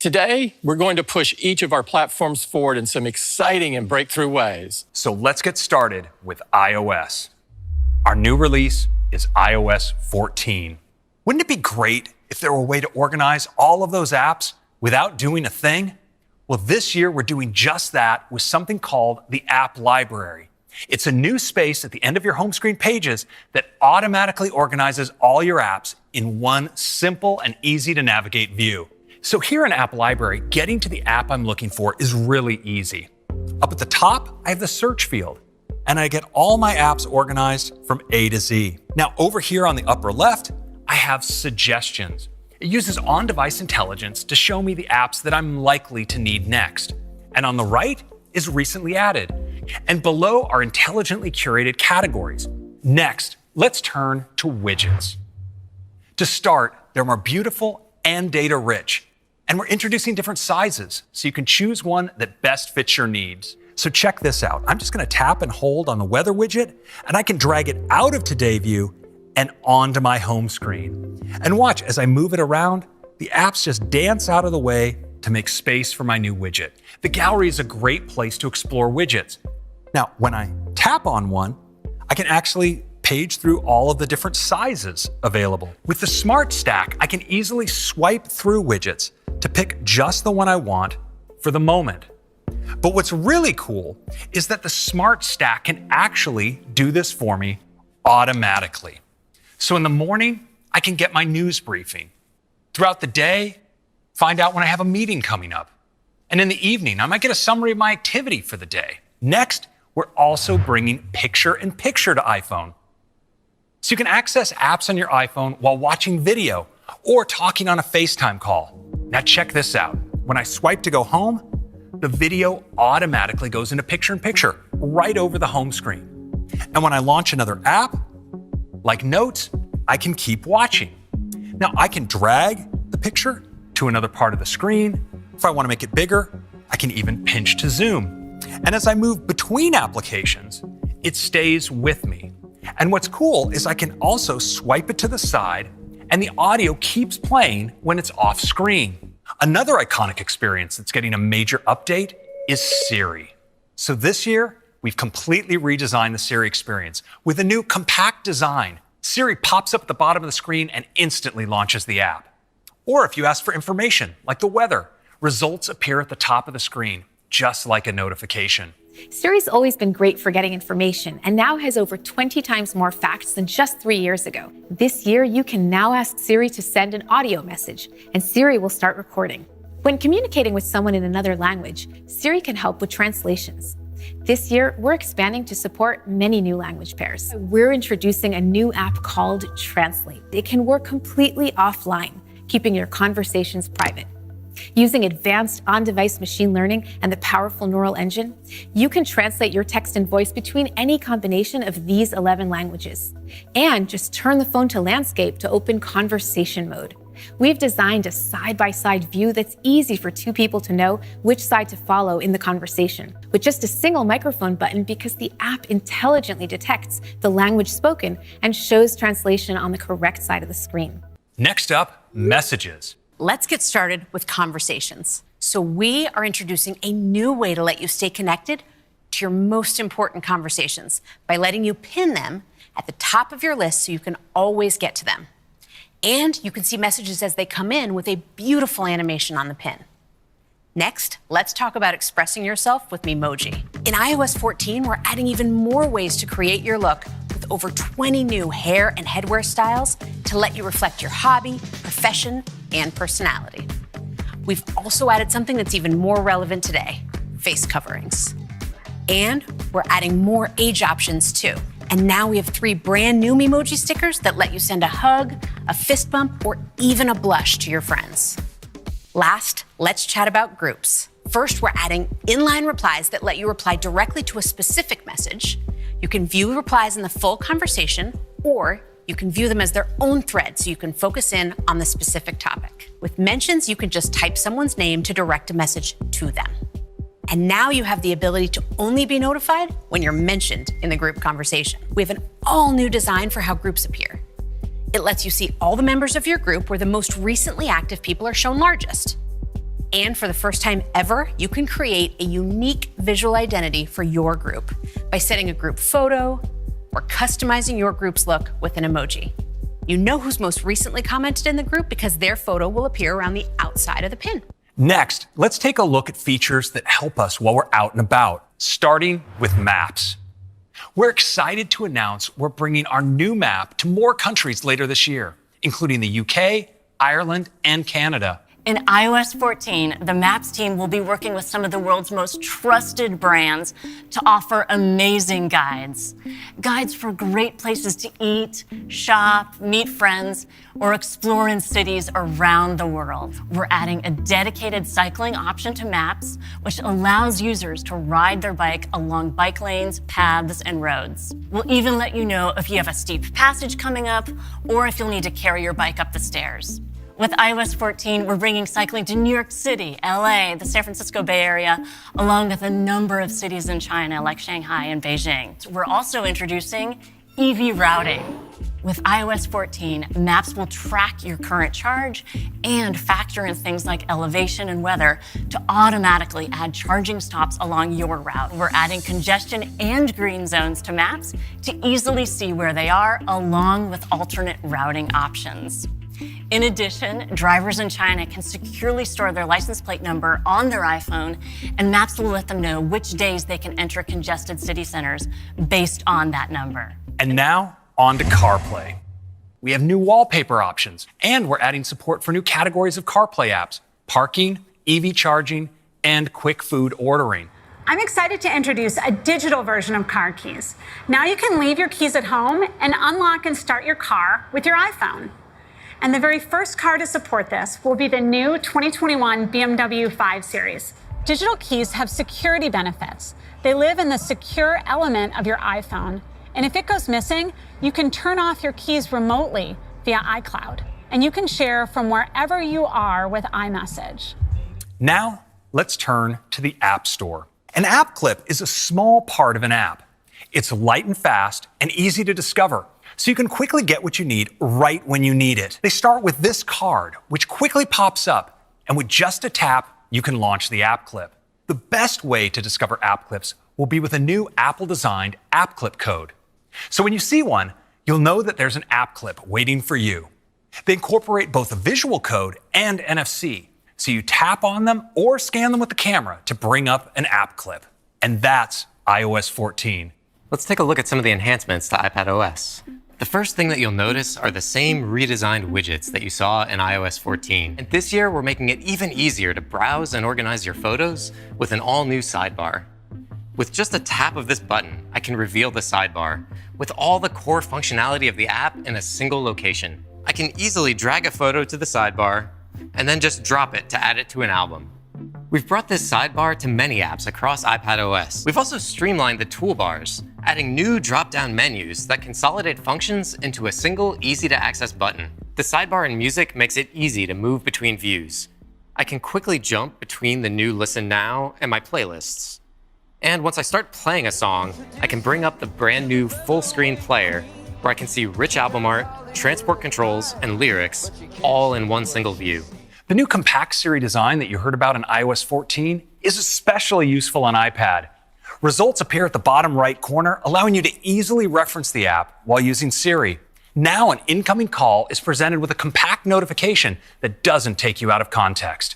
Today, we're going to push each of our platforms forward in some exciting and breakthrough ways. So let's get started with iOS. Our new release is iOS 14. Wouldn't it be great if there were a way to organize all of those apps without doing a thing? Well, this year we're doing just that with something called the App Library. It's a new space at the end of your home screen pages that automatically organizes all your apps in one simple and easy to navigate view. So here in App Library, getting to the app I'm looking for is really easy. Up at the top, I have the search field, and I get all my apps organized from A to Z. Now over here on the upper left, I have suggestions. It uses on-device intelligence to show me the apps that I'm likely to need next. And on the right is recently added. And below are intelligently curated categories. Next, let's turn to widgets. To start, they're more beautiful and data-rich. And we're introducing different sizes, so you can choose one that best fits your needs. So check this out. I'm just gonna tap and hold on the weather widget, and I can drag it out of Today View and onto my home screen. And watch, as I move it around, the apps just dance out of the way to make space for my new widget. The gallery is a great place to explore widgets. Now, when I tap on one, I can actually page through all of the different sizes available. With the Smart Stack, I can easily swipe through widgets to pick just the one I want for the moment. But what's really cool is that the Smart Stack can actually do this for me automatically. So in the morning, I can get my news briefing. Throughout the day, find out when I have a meeting coming up. And in the evening, I might get a summary of my activity for the day. Next, we're also bringing picture-in-picture to iPhone. So you can access apps on your iPhone while watching video or talking on a FaceTime call. Now check this out. When I swipe to go home, the video automatically goes into picture-in-picture right over the home screen. And when I launch another app, like Notes, I can keep watching. Now I can drag the picture to another part of the screen. If I want to make it bigger, I can even pinch to zoom. And as I move between applications, it stays with me. And what's cool is I can also swipe it to the side and the audio keeps playing when it's off screen. Another iconic experience that's getting a major update is Siri. So this year, we've completely redesigned the Siri experience with a new compact design. Siri pops up at the bottom of the screen and instantly launches the app. Or if you ask for information, like the weather, results appear at the top of the screen, just like a notification. Siri's always been great for getting information and now has over 20 times more facts than just 3 years ago. This year, you can now ask Siri to send an audio message, and Siri will start recording. When communicating with someone in another language, Siri can help with translations. This year, we're expanding to support many new language pairs. We're introducing a new app called Translate. It can work completely offline, keeping your conversations private. Using advanced on-device machine learning and the powerful neural engine, you can translate your text and voice between any combination of these 11 languages. And just turn the phone to landscape to open conversation mode. We've designed a side-by-side view that's easy for two people to know which side to follow in the conversation, with just a single microphone button because the app intelligently detects the language spoken and shows translation on the correct side of the screen. Next up, messages. Let's get started with conversations. So we are introducing a new way to let you stay connected to your most important conversations by letting you pin them at the top of your list so you can always get to them. And you can see messages as they come in with a beautiful animation on the pin. Next, let's talk about expressing yourself with Memoji. In iOS 14, we're adding even more ways to create your look with over 20 new hair and headwear styles to let you reflect your hobby, profession, and personality. We've also added something that's even more relevant today, face coverings. And we're adding more age options too. And now we have 3 brand new Memoji stickers that let you send a hug, a fist bump, or even a blush to your friends. Last, let's chat about groups. First, we're adding inline replies that let you reply directly to a specific message. You can view replies in the full conversation, or you can view them as their own thread so you can focus in on the specific topic. With mentions, you can just type someone's name to direct a message to them. And now you have the ability to only be notified when you're mentioned in the group conversation. We have an all-new design for how groups appear. It lets you see all the members of your group where the most recently active people are shown largest. And for the first time ever, you can create a unique visual identity for your group by setting a group photo or customizing your group's look with an emoji. You know who's most recently commented in the group because their photo will appear around the outside of the pin. Next, let's take a look at features that help us while we're out and about, starting with maps. We're excited to announce we're bringing our new map to more countries later this year, including the UK, Ireland, and Canada. In iOS 14, the Maps team will be working with some of the world's most trusted brands to offer amazing guides. Guides for great places to eat, shop, meet friends, or explore in cities around the world. We're adding a dedicated cycling option to Maps, which allows users to ride their bike along bike lanes, paths, and roads. We'll even let you know if you have a steep passage coming up or if you'll need to carry your bike up the stairs. With iOS 14, we're bringing cycling to New York City, LA, the San Francisco Bay Area, along with a number of cities in China like Shanghai and Beijing. We're also introducing EV routing. With iOS 14, Maps will track your current charge and factor in things like elevation and weather to automatically add charging stops along your route. We're adding congestion and green zones to Maps to easily see where they are, along with alternate routing options. In addition, drivers in China can securely store their license plate number on their iPhone, and Maps will let them know which days they can enter congested city centers based on that number. And now, on to CarPlay. We have new wallpaper options, and we're adding support for new categories of CarPlay apps: parking, EV charging, and quick food ordering. I'm excited to introduce a digital version of car keys. Now you can leave your keys at home and unlock and start your car with your iPhone. And the very first car to support this will be the new 2021 BMW 5 Series. Digital keys have security benefits. They live in the secure element of your iPhone. And if it goes missing, you can turn off your keys remotely via iCloud. And you can share from wherever you are with iMessage. Now, let's turn to the App Store. An app clip is a small part of an app. It's light and fast and easy to discover, so you can quickly get what you need right when you need it. They start with this card, which quickly pops up, and with just a tap, you can launch the app clip. The best way to discover app clips will be with a new Apple-designed app clip code. So when you see one, you'll know that there's an app clip waiting for you. They incorporate both a visual code and NFC, so you tap on them or scan them with the camera to bring up an app clip. And that's iOS 14. Let's take a look at some of the enhancements to iPadOS. The first thing that you'll notice are the same redesigned widgets that you saw in iOS 14. And this year, we're making it even easier to browse and organize your photos with an all-new sidebar. With just a tap of this button, I can reveal the sidebar with all the core functionality of the app in a single location. I can easily drag a photo to the sidebar and then just drop it to add it to an album. We've brought this sidebar to many apps across iPadOS. We've also streamlined the toolbars, adding new drop-down menus that consolidate functions into a single, easy-to-access button. The sidebar in Music makes it easy to move between views. I can quickly jump between the new Listen Now and my playlists. And once I start playing a song, I can bring up the brand new full-screen player where I can see rich album art, transport controls, and lyrics all in one single view. The new compact Siri design that you heard about in iOS 14 is especially useful on iPad. Results appear at the bottom right corner, allowing you to easily reference the app while using Siri. Now an incoming call is presented with a compact notification that doesn't take you out of context.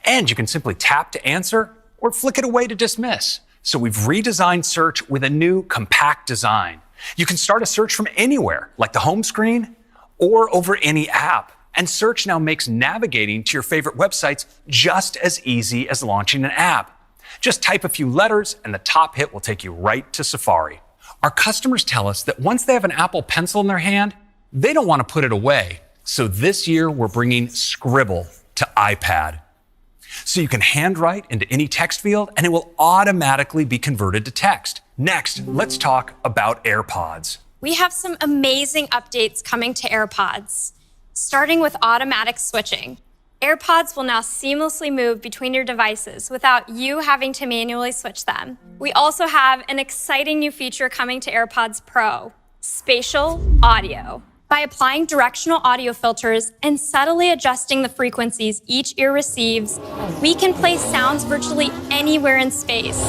And you can simply tap to answer or flick it away to dismiss. So we've redesigned search with a new compact design. You can start a search from anywhere, like the home screen or over any app. And search now makes navigating to your favorite websites just as easy as launching an app. Just type a few letters and the top hit will take you right to Safari. Our customers tell us that once they have an Apple Pencil in their hand, they don't want to put it away. So this year we're bringing Scribble to iPad. So you can handwrite into any text field and it will automatically be converted to text. Next, let's talk about AirPods. We have some amazing updates coming to AirPods. Starting with automatic switching. AirPods will now seamlessly move between your devices without you having to manually switch them. We also have an exciting new feature coming to AirPods Pro, spatial audio. By applying directional audio filters and subtly adjusting the frequencies each ear receives, we can place sounds virtually anywhere in space,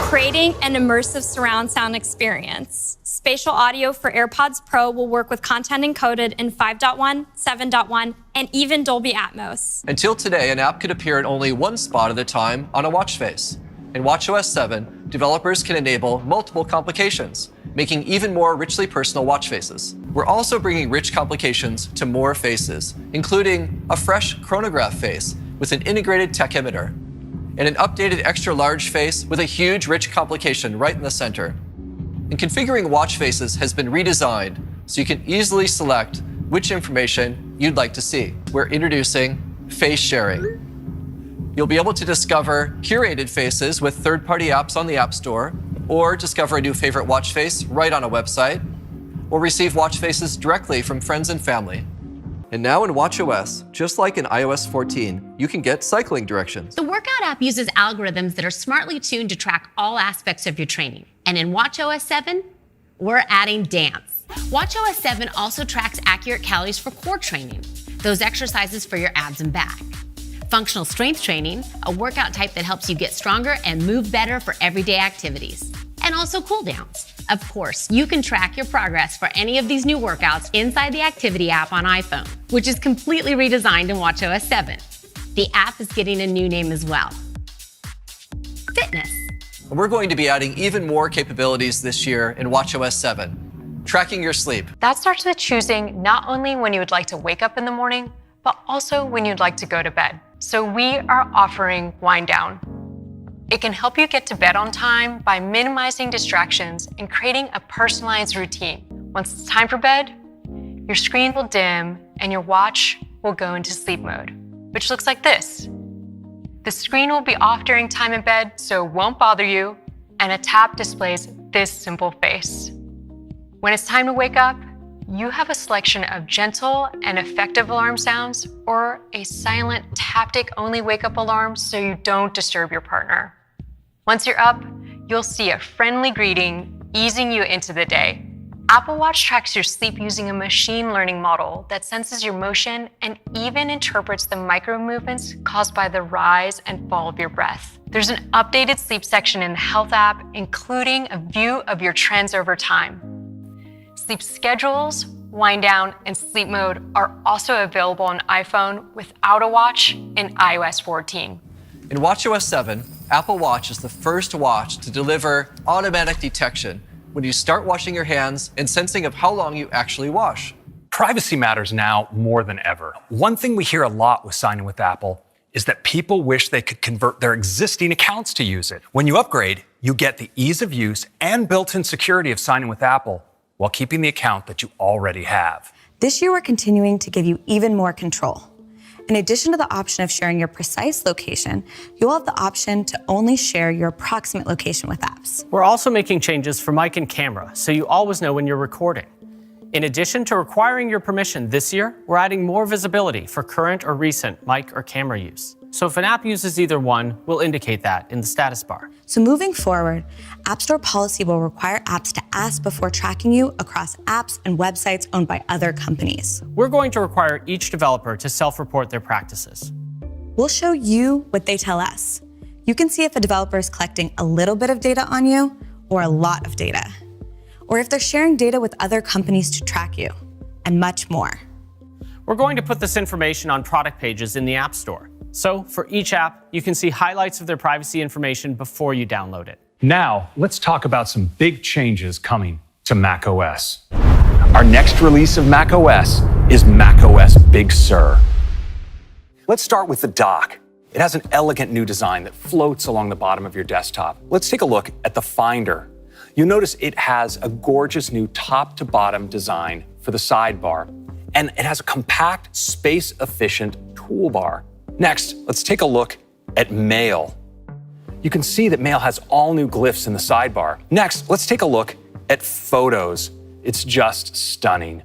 creating an immersive surround sound experience. Spatial audio for AirPods Pro will work with content encoded in 5.1, 7.1, and even Dolby Atmos. Until today, an app could appear in only one spot at a time on a watch face. In watchOS 7, developers can enable multiple complications, making even more richly personal watch faces. We're also bringing rich complications to more faces, including a fresh chronograph face with an integrated tachymeter, and an updated extra-large face with a huge rich complication right in the center. And configuring watch faces has been redesigned so you can easily select which information you'd like to see. We're introducing face sharing. You'll be able to discover curated faces with third-party apps on the App Store, or discover a new favorite watch face right on a website, or receive watch faces directly from friends and family. And now in watchOS, just like in iOS 14, you can get cycling directions. The workout app uses algorithms that are smartly tuned to track all aspects of your training. And in watchOS 7, we're adding dance. watchOS 7 also tracks accurate calories for core training, those exercises for your abs and back. Functional strength training, a workout type that helps you get stronger and move better for everyday activities. And also cool downs. Of course, you can track your progress for any of these new workouts inside the Activity app on iPhone, which is completely redesigned in watchOS 7. The app is getting a new name as well. Fitness. And we're going to be adding even more capabilities this year in watchOS 7. Tracking your sleep. That starts with choosing not only when you would like to wake up in the morning, but also when you'd like to go to bed. So we are offering Wind Down. It can help you get to bed on time by minimizing distractions and creating a personalized routine. Once it's time for bed, your screen will dim and your watch will go into sleep mode, which looks like this. The screen will be off during time in bed, so it won't bother you, and a tap displays this simple face. When it's time to wake up, you have a selection of gentle and effective alarm sounds or a silent taptic-only wake-up alarm so you don't disturb your partner. Once you're up, you'll see a friendly greeting easing you into the day. Apple Watch tracks your sleep using a machine learning model that senses your motion and even interprets the micro movements caused by the rise and fall of your breath. There's an updated sleep section in the Health app, including a view of your trends over time. Sleep schedules, wind down, and sleep mode are also available on iPhone without a watch in iOS 14. In watchOS 7, Apple Watch is the first watch to deliver automatic detection when you start washing your hands and sensing of how long you actually wash. Privacy matters now more than ever. One thing we hear a lot with signing with Apple is that people wish they could convert their existing accounts to use it. When you upgrade, you get the ease of use and built-in security of signing with Apple while keeping the account that you already have. This year, we're continuing to give you even more control. In addition to the option of sharing your precise location, you'll have the option to only share your approximate location with apps. We're also making changes for mic and camera, so you always know when you're recording. In addition to requiring your permission this year, we're adding more visibility for current or recent mic or camera use. So if an app uses either one, we'll indicate that in the status bar. So moving forward, App Store policy will require apps to ask before tracking you across apps and websites owned by other companies. We're going to require each developer to self-report their practices. We'll show you what they tell us. You can see if a developer is collecting a little bit of data on you or a lot of data, or if they're sharing data with other companies to track you, and much more. We're going to put this information on product pages in the App Store. So for each app, you can see highlights of their privacy information before you download it. Now, let's talk about some big changes coming to macOS. Our next release of macOS is macOS Big Sur. Let's start with the dock. It has an elegant new design that floats along the bottom of your desktop. Let's take a look at the Finder. You'll notice it has a gorgeous new top-to-bottom design for the sidebar, and it has a compact, space-efficient toolbar. Next, let's take a look at Mail. You can see that Mail has all new glyphs in the sidebar. Next, let's take a look at Photos. It's just stunning.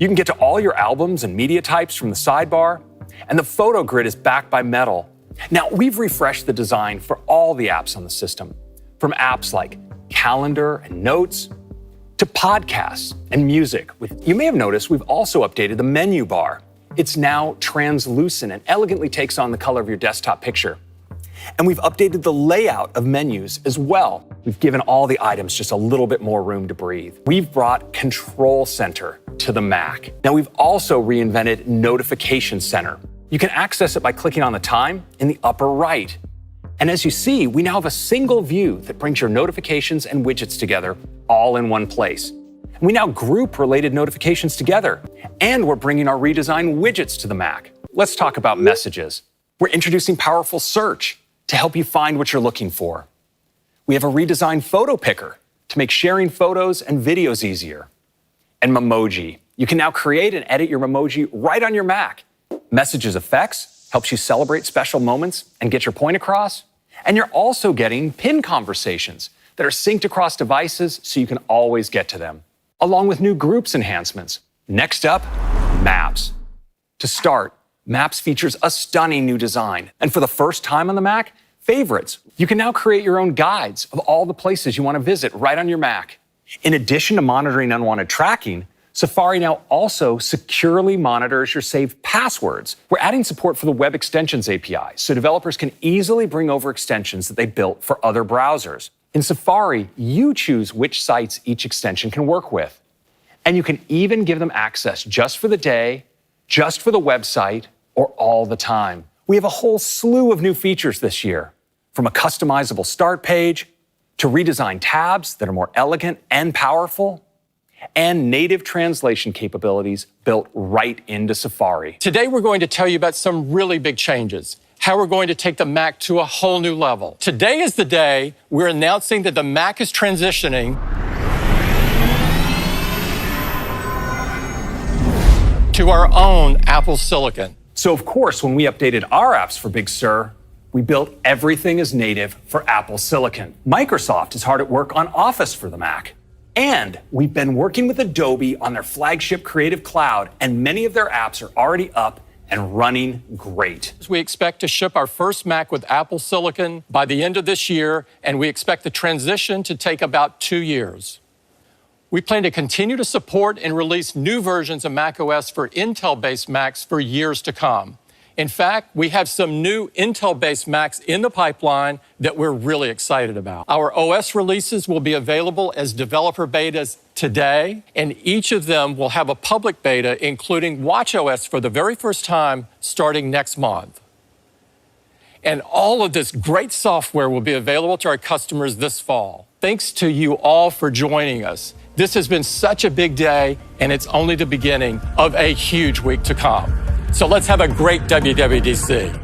You can get to all your albums and media types from the sidebar, and the photo grid is backed by metal. Now, we've refreshed the design for all the apps on the system, from apps like Calendar and Notes, to to podcasts and music. You may have noticed we've also updated the menu bar. It's now translucent and elegantly takes on the color of your desktop picture. And we've updated the layout of menus as well. We've given all the items just a little bit more room to breathe. We've brought Control Center to the Mac. Now we've also reinvented Notification Center. You can access it by clicking on the time in the upper right. And as you see, we now have a single view that brings your notifications and widgets together all in one place. And we now group related notifications together. And we're bringing our redesigned widgets to the Mac. Let's talk about messages. We're introducing powerful search to help you find what you're looking for. We have a redesigned photo picker to make sharing photos and videos easier. And Memoji. You can now create and edit your Memoji right on your Mac. Messages Effects helps you celebrate special moments and get your point across. And you're also getting pin conversations that are synced across devices so you can always get to them, along with new groups enhancements. Next up, Maps. To start, Maps features a stunning new design. And for the first time on the Mac, Favorites. You can now create your own guides of all the places you want to visit right on your Mac. In addition to monitoring unwanted tracking, Safari now also securely monitors your saved passwords. We're adding support for the Web Extensions API, so developers can easily bring over extensions that they built for other browsers. In Safari, you choose which sites each extension can work with. And you can even give them access just for the day, just for the website, or all the time. We have a whole slew of new features this year, from a customizable start page to redesigned tabs that are more elegant and powerful, and native translation capabilities built right into Safari. Today, we're going to tell you about some really big changes, how we're going to take the Mac to a whole new level. Today is the day we're announcing that the Mac is transitioning to our own Apple Silicon. So of course, when we updated our apps for Big Sur, we built everything as native for Apple Silicon. Microsoft is hard at work on Office for the Mac. And we've been working with Adobe on their flagship Creative Cloud, and many of their apps are already up and running great. We expect to ship our first Mac with Apple Silicon by the end of this year, and we expect the transition to take about 2 years. We plan to continue to support and release new versions of macOS for Intel-based Macs for years to come. In fact, we have some new Intel-based Macs in the pipeline that we're really excited about. Our OS releases will be available as developer betas today, and each of them will have a public beta, including watchOS for the very first time starting next month. And all of this great software will be available to our customers this fall. Thanks to you all for joining us. This has been such a big day, and it's only the beginning of a huge week to come. So let's have a great WWDC.